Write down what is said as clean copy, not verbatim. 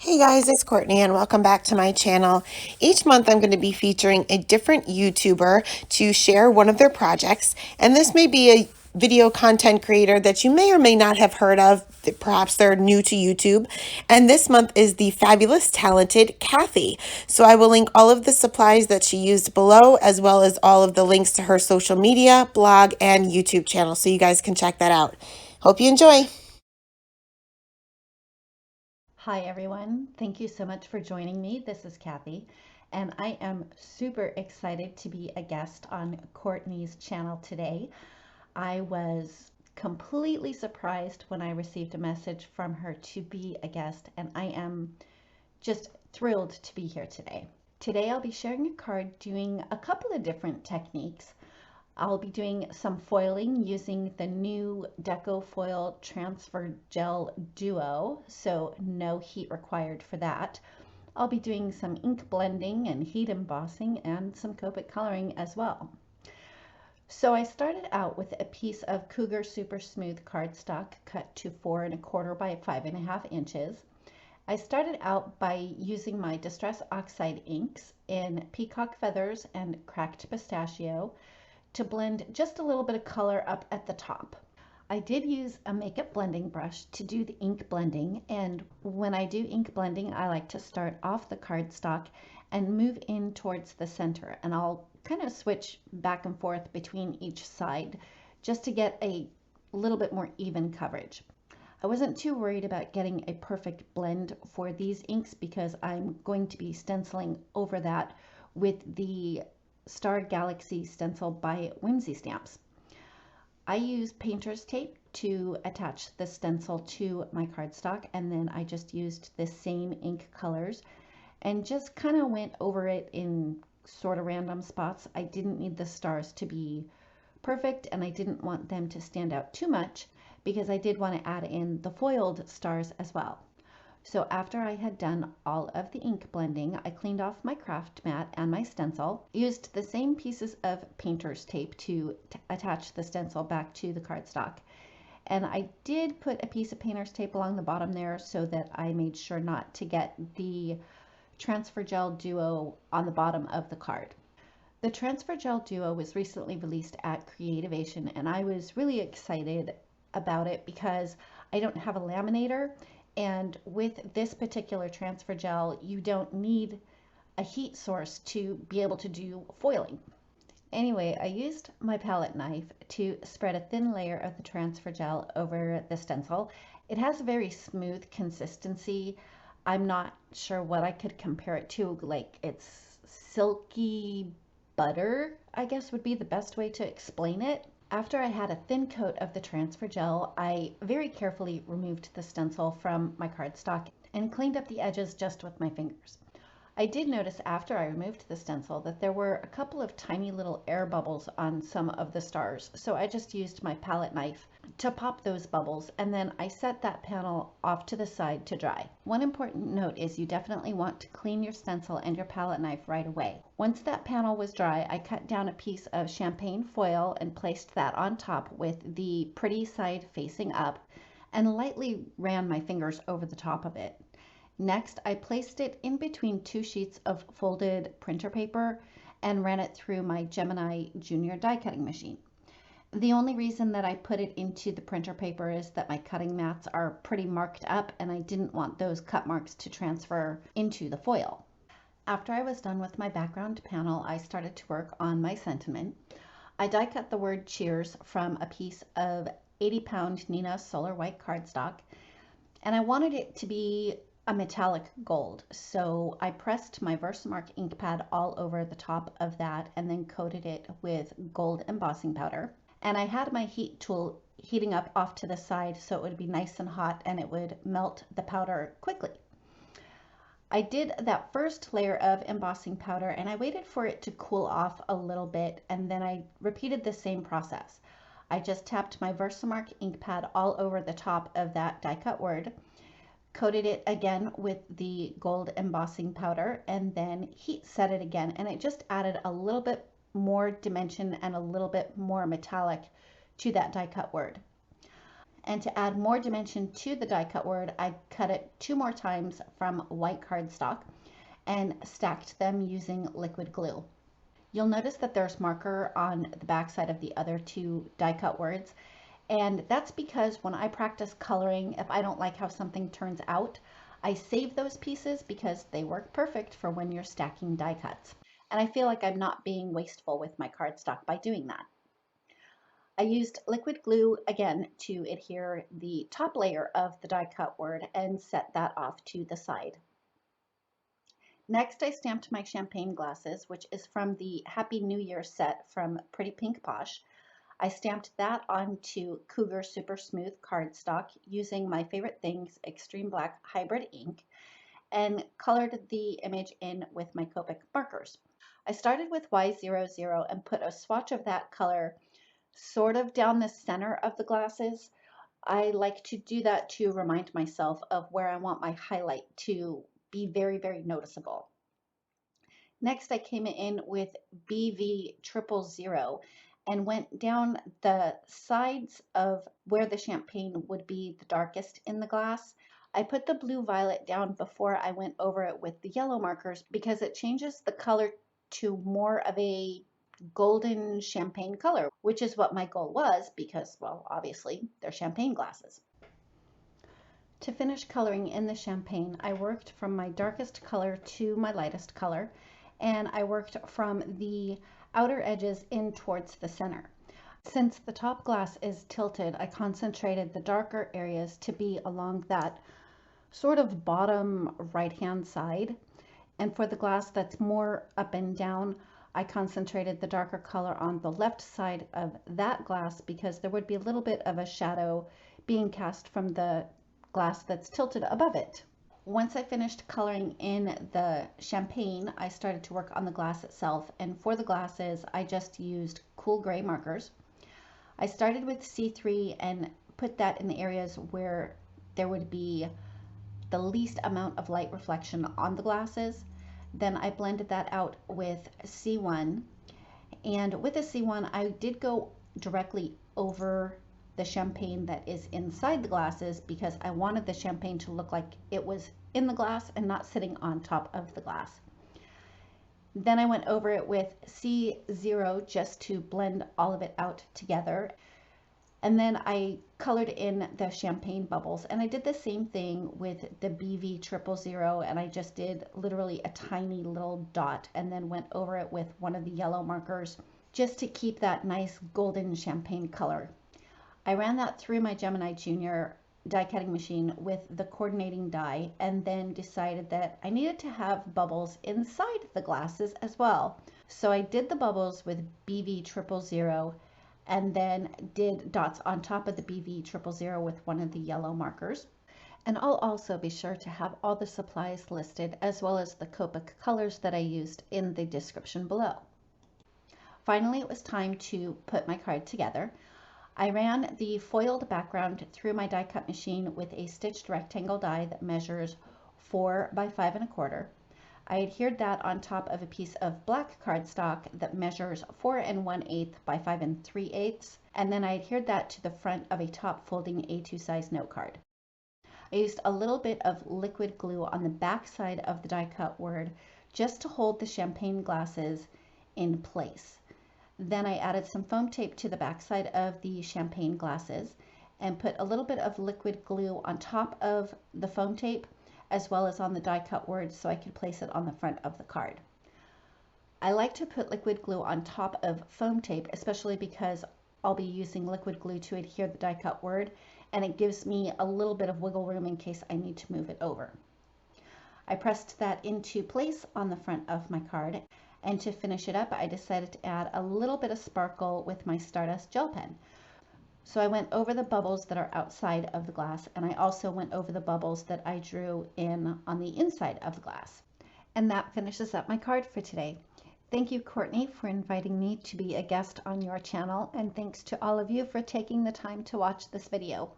Hey guys, it's Courtney and welcome back to my channel. Each month I'm going to be featuring a different YouTuber to share one of their projects, and this may be a video content creator that you may or may not have heard of. Perhaps they're new to YouTube, and this month is the fabulous, talented Cathy. So I will link all of the supplies that she used below, as well as all of the links to her social media, blog, and YouTube channel, so you guys can check that out. Hope you enjoy. Hi, everyone. Thank you so much for joining me. This is Cathy, and I am super excited to be a guest on Courtney's channel today. I was completely surprised when I received a message from her to be a guest, and I am just thrilled to be here today. Today, I'll be sharing a card doing a couple of different techniques. I'll be doing some foiling using the new Deco Foil Transfer Gel Duo, so no heat required for that. I'll be doing some ink blending and heat embossing and some Copic coloring as well. So I started out with a piece of Cougar Super Smooth cardstock cut to 4¼ by 5½ inches. I started out by using my Distress Oxide inks in Peacock Feathers and Cracked Pistachio to blend just a little bit of color up at the top. I did use a makeup blending brush to do the ink blending, and when I do ink blending, I like to start off the cardstock and move in towards the center, and I'll kind of switch back and forth between each side just to get a little bit more even coverage. I wasn't too worried about getting a perfect blend for these inks because I'm going to be stenciling over that with the Star Galaxy stencil by Whimsy Stamps. I use painter's tape to attach the stencil to my cardstock, and then I just used the same ink colors and just kind of went over it in sort of random spots. I didn't need the stars to be perfect, and I didn't want them to stand out too much because I did want to add in the foiled stars as well. So after I had done all of the ink blending, I cleaned off my craft mat and my stencil, used the same pieces of painter's tape to attach the stencil back to the cardstock. And I did put a piece of painter's tape along the bottom there so that I made sure not to get the Transfer Gel Duo on the bottom of the card. The Transfer Gel Duo was recently released at Creativation, and I was really excited about it because I don't have a laminator, and with this particular transfer gel, you don't need a heat source to be able to do foiling. Anyway, I used my palette knife to spread a thin layer of the transfer gel over the stencil. It has a very smooth consistency. I'm not sure what I could compare it to. Like, it's silky butter, I guess would be the best way to explain it. After I had a thin coat of the transfer gel, I very carefully removed the stencil from my cardstock and cleaned up the edges just with my fingers. I did notice after I removed the stencil that there were a couple of tiny little air bubbles on some of the stars, so I just used my palette knife to pop those bubbles, and then I set that panel off to the side to dry. One important note is you definitely want to clean your stencil and your palette knife right away. Once that panel was dry, I cut down a piece of champagne foil and placed that on top with the pretty side facing up and lightly ran my fingers over the top of it. Next, I placed it in between two sheets of folded printer paper and ran it through my Gemini Junior die cutting machine. The only reason that I put it into the printer paper is that my cutting mats are pretty marked up and I didn't want those cut marks to transfer into the foil. After I was done with my background panel, I started to work on my sentiment. I die cut the word cheers from a piece of 80-pound Nina Solar White cardstock, and I wanted it to be a metallic gold. So I pressed my Versamark ink pad all over the top of that and then coated it with gold embossing powder. And I had my heat tool heating up off to the side so it would be nice and hot and it would melt the powder quickly. I did that first layer of embossing powder and I waited for it to cool off a little bit, and then I repeated the same process. I just tapped my Versamark ink pad all over the top of that die cut word, coated it again with the gold embossing powder, and then heat set it again, and it just added a little bit more dimension and a little bit more metallic to that die cut word. And to add more dimension to the die cut word, I cut it 2 more times from white cardstock and stacked them using liquid glue. You'll notice that there's marker on the back side of the other 2 die cut words, and that's because when I practice coloring, if I don't like how something turns out, I save those pieces because they work perfect for when you're stacking die cuts. And I feel like I'm not being wasteful with my cardstock by doing that. I used liquid glue again to adhere the top layer of the die cut word and set that off to the side. Next, I stamped my champagne glasses, which is from the Happy New Year set from Pretty Pink Posh. I stamped that onto Cougar Super Smooth cardstock using my favorite things, Extreme Black Hybrid ink, and colored the image in with my Copic markers. I started with Y00 and put a swatch of that color sort of down the center of the glasses. I like to do that to remind myself of where I want my highlight to be very, very noticeable. Next, I came in with BV000 and went down the sides of where the champagne would be the darkest in the glass. I put the blue violet down before I went over it with the yellow markers because it changes the color to more of a golden champagne color, which is what my goal was because, well, obviously they're champagne glasses. To finish coloring in the champagne, I worked from my darkest color to my lightest color, and I worked from the outer edges in towards the center. Since the top glass is tilted, I concentrated the darker areas to be along that sort of bottom right-hand side. And for the glass that's more up and down, I concentrated the darker color on the left side of that glass because there would be a little bit of a shadow being cast from the glass that's tilted above it. Once I finished coloring in the champagne, I started to work on the glass itself, and for the glasses, I just used cool gray markers. I started with C3 and put that in the areas where there would be the least amount of light reflection on the glasses. Then I blended that out with C1, and with the C1 I did go directly over the champagne that is inside the glasses because I wanted the champagne to look like it was in the glass and not sitting on top of the glass. Then I went over it with C0 just to blend all of it out together. And then I colored in the champagne bubbles, and I did the same thing with the BV000, and I just did literally a tiny little dot and then went over it with one of the yellow markers just to keep that nice golden champagne color. I ran that through my Gemini Junior die cutting machine with the coordinating die and then decided that I needed to have bubbles inside the glasses as well. So I did the bubbles with BV000 and then did dots on top of the BV000 with one of the yellow markers. And I'll also be sure to have all the supplies listed as well as the Copic colors that I used in the description below. Finally, it was time to put my card together. I ran the foiled background through my die cut machine with a stitched rectangle die that measures 4 by 5 1/4. I adhered that on top of a piece of black cardstock that measures 4 1/8 by 5 3/8, and then I adhered that to the front of a top folding A2 size note card. I used a little bit of liquid glue on the back side of the die cut word just to hold the champagne glasses in place. Then I added some foam tape to the back side of the champagne glasses and put a little bit of liquid glue on top of the foam tape as well as on the die cut words so I could place it on the front of the card. I like to put liquid glue on top of foam tape, especially because I'll be using liquid glue to adhere the die cut word, and it gives me a little bit of wiggle room in case I need to move it over. I pressed that into place on the front of my card, and to finish it up, I decided to add a little bit of sparkle with my Stardust gel pen. So I went over the bubbles that are outside of the glass, and I also went over the bubbles that I drew in on the inside of the glass. And that finishes up my card for today. Thank you, Courtney, for inviting me to be a guest on your channel, and thanks to all of you for taking the time to watch this video.